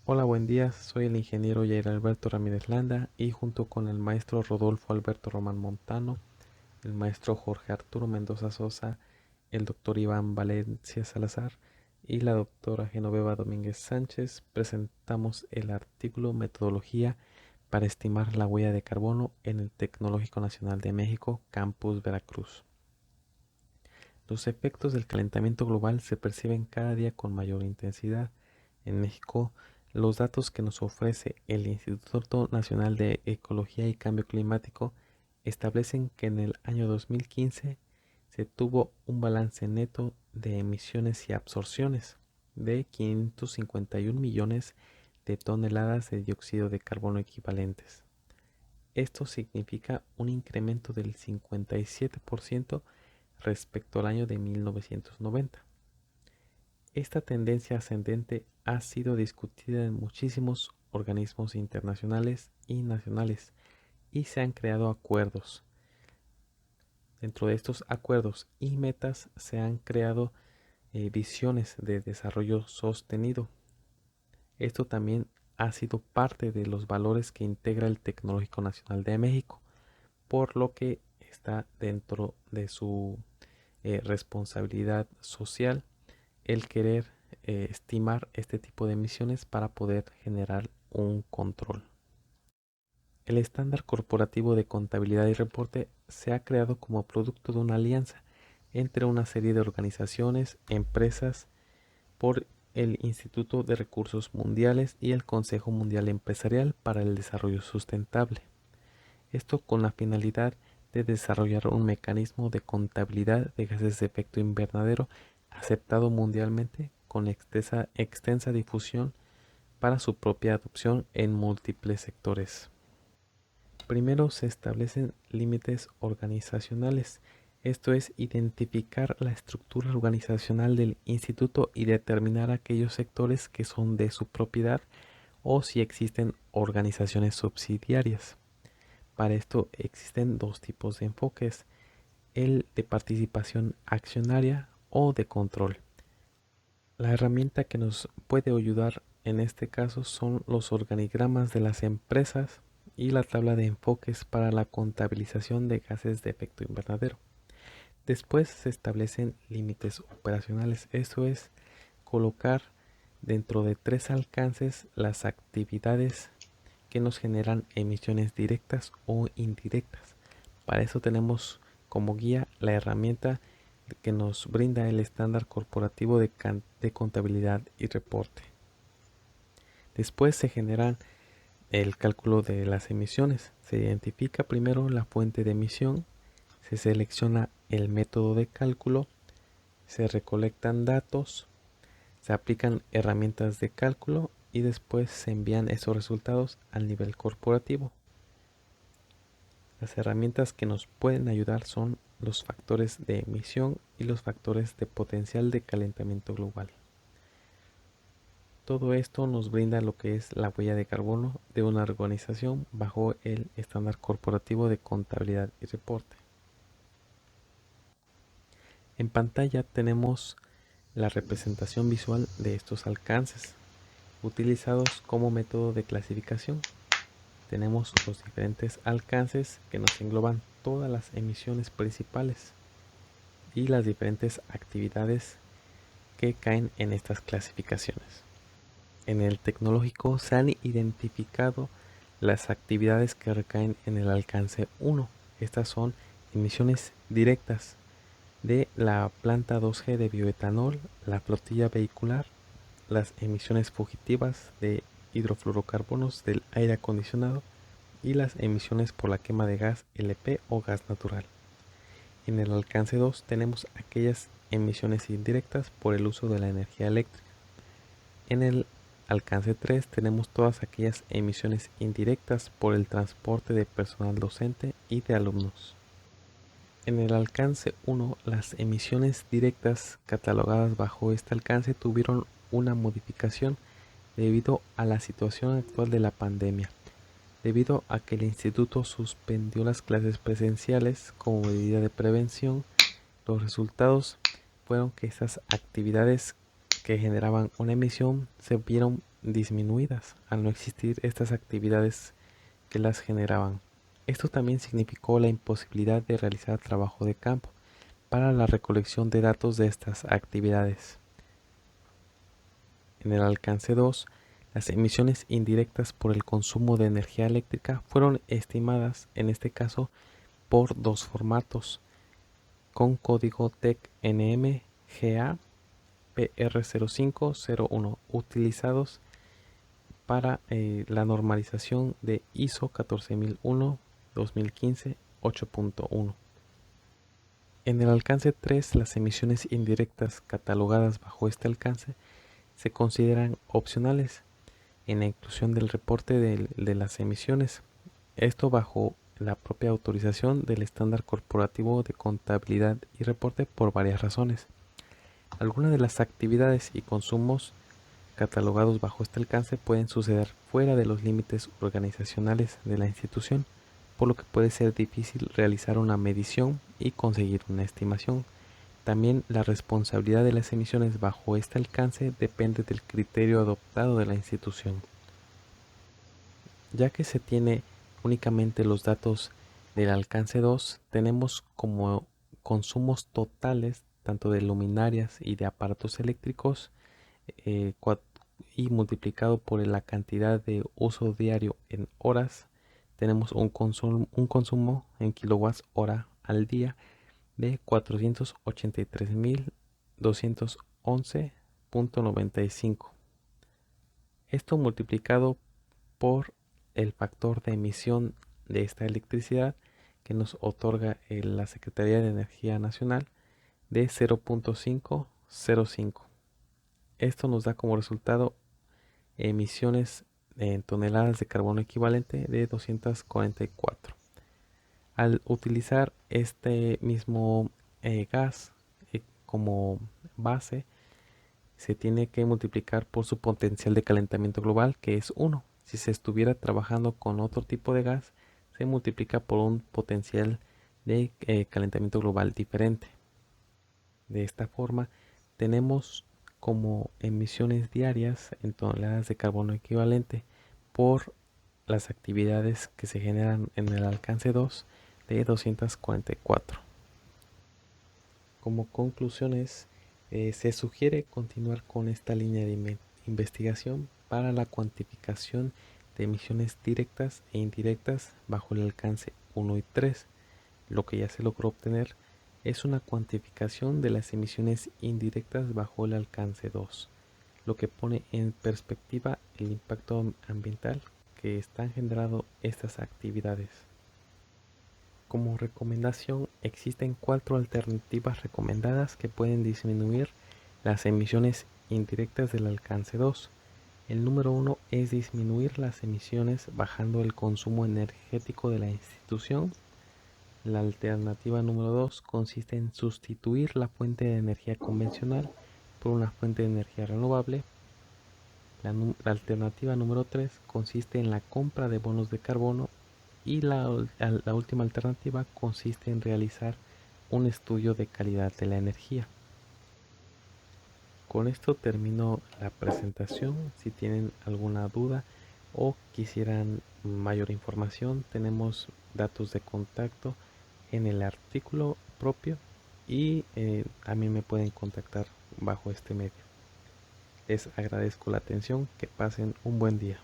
Hola, buen día. Soy el ingeniero Yair Alberto Ramírez Landa y junto con el maestro Rodolfo Alberto Román Montano, el maestro Jorge Arturo Mendoza Sosa, el doctor Iván Valencia Salazar y la doctora Genoveva Domínguez Sánchez presentamos el artículo Metodología para estimar la huella de carbono en el Tecnológico Nacional de México, Campus Veracruz. Los efectos del calentamiento global se perciben cada día con mayor intensidad. En México, los datos que nos ofrece el Instituto Nacional de Ecología y Cambio Climático establecen que en el año 2015 se tuvo un balance neto de emisiones y absorciones de 551 millones de toneladas de dióxido de carbono equivalentes. Esto significa un incremento del 57% respecto al año de 1990. Esta tendencia ascendente ha sido discutida en muchísimos organismos internacionales y nacionales y se han creado acuerdos. Dentro de estos acuerdos y metas se han creado visiones de desarrollo sostenido. Esto también ha sido parte de los valores que integra el Tecnológico Nacional de México, por lo que está dentro de su responsabilidad social el querer estimar este tipo de emisiones para poder generar un control. El estándar corporativo de contabilidad y reporte se ha creado como producto de una alianza entre una serie de organizaciones, empresas, por el Instituto de Recursos Mundiales y el Consejo Mundial Empresarial para el Desarrollo Sustentable. Esto con la finalidad de desarrollar un mecanismo de contabilidad de gases de efecto invernadero aceptado mundialmente con extensa difusión para su propia adopción en múltiples sectores. Primero se establecen límites organizacionales, esto es identificar la estructura organizacional del instituto y determinar aquellos sectores que son de su propiedad o si existen organizaciones subsidiarias. Para esto existen dos tipos de enfoques, el de participación accionaria o de control. La herramienta que nos puede ayudar en este caso son los organigramas de las empresas y la tabla de enfoques para la contabilización de gases de efecto invernadero. Después se establecen límites operacionales, esto es colocar dentro de tres alcances las actividades que nos generan emisiones directas o indirectas. Para eso tenemos como guía la herramienta que nos brinda el estándar corporativo de contabilidad y reporte. Después se generan el cálculo de las emisiones. Se identifica primero la fuente de emisión, se selecciona el método de cálculo, se recolectan datos, se aplican herramientas de cálculo y después se envían esos resultados al nivel corporativo. Las herramientas que nos pueden ayudar son los factores de emisión y los factores de potencial de calentamiento global. Todo esto nos brinda lo que es la huella de carbono de una organización bajo el estándar corporativo de contabilidad y reporte. En pantalla tenemos la representación visual de estos alcances utilizados como método de clasificación. Tenemos los diferentes alcances que nos engloban todas las emisiones principales y las diferentes actividades que caen en estas clasificaciones. En el tecnológico se han identificado las actividades que recaen en el alcance 1. Estas son emisiones directas de la planta 2G de bioetanol, la flotilla vehicular, las emisiones fugitivas de hidrofluorocarbonos del aire acondicionado y las emisiones por la quema de gas LP o gas natural. En el alcance 2 tenemos aquellas emisiones indirectas por el uso de la energía eléctrica. En el alcance 3 tenemos todas aquellas emisiones indirectas por el transporte de personal docente y de alumnos. En el alcance 1, las emisiones directas catalogadas bajo este alcance tuvieron una modificación debido a la situación actual de la pandemia, debido a que el instituto suspendió las clases presenciales como medida de prevención. Los resultados fueron que estas actividades que generaban una emisión se vieron disminuidas al no existir estas actividades que las generaban. Esto también significó la imposibilidad de realizar trabajo de campo para la recolección de datos de estas actividades. En el alcance 2, las emisiones indirectas por el consumo de energía eléctrica fueron estimadas, en este caso, por dos formatos, con código TEC-NM-GA PR0501, utilizados para la normalización de ISO 14001-2015 8.1. En el alcance 3, las emisiones indirectas catalogadas bajo este alcance se consideran opcionales en la inclusión del reporte de las emisiones. Esto bajo la propia autorización del estándar corporativo de contabilidad y reporte por varias razones. Algunas de las actividades y consumos catalogados bajo este alcance pueden suceder fuera de los límites organizacionales de la institución, por lo que puede ser difícil realizar una medición y conseguir una estimación. También la responsabilidad de las emisiones bajo este alcance depende del criterio adoptado de la institución. Ya que se tiene únicamente los datos del alcance 2, tenemos como consumos totales tanto de luminarias y de aparatos eléctricos y multiplicado por la cantidad de uso diario en horas, tenemos un consumo en kilowatts hora al día de 483.211.95. Esto multiplicado por el factor de emisión de esta electricidad que nos otorga la Secretaría de Energía Nacional de 0.505. Esto nos da como resultado emisiones en toneladas de carbono equivalente de 244. Al utilizar este mismo gas como base, se tiene que multiplicar por su potencial de calentamiento global, que es 1. Si se estuviera trabajando con otro tipo de gas, se multiplica por un potencial de calentamiento global diferente. De esta forma, tenemos como emisiones diarias en toneladas de carbono equivalente por las actividades que se generan en el alcance 2 de 244. Como conclusiones, se sugiere continuar con esta línea de investigación para la cuantificación de emisiones directas e indirectas bajo el alcance 1 y 3. Lo que ya se logró obtener es una cuantificación de las emisiones indirectas bajo el alcance 2, lo que pone en perspectiva el impacto ambiental que están generando estas actividades. Como recomendación, existen 4 alternativas recomendadas que pueden disminuir las emisiones indirectas del alcance 2. El número 1 es disminuir las emisiones bajando el consumo energético de la institución. La alternativa número 2 consiste en sustituir la fuente de energía convencional por una fuente de energía renovable. La alternativa número 3 consiste en la compra de bonos de carbono y la última alternativa consiste en realizar un estudio de calidad de la energía. Con esto termino la presentación. Si tienen alguna duda o quisieran mayor información, tenemos datos de contacto en el artículo propio y también me pueden contactar bajo este medio. Les agradezco la atención, que pasen un buen día.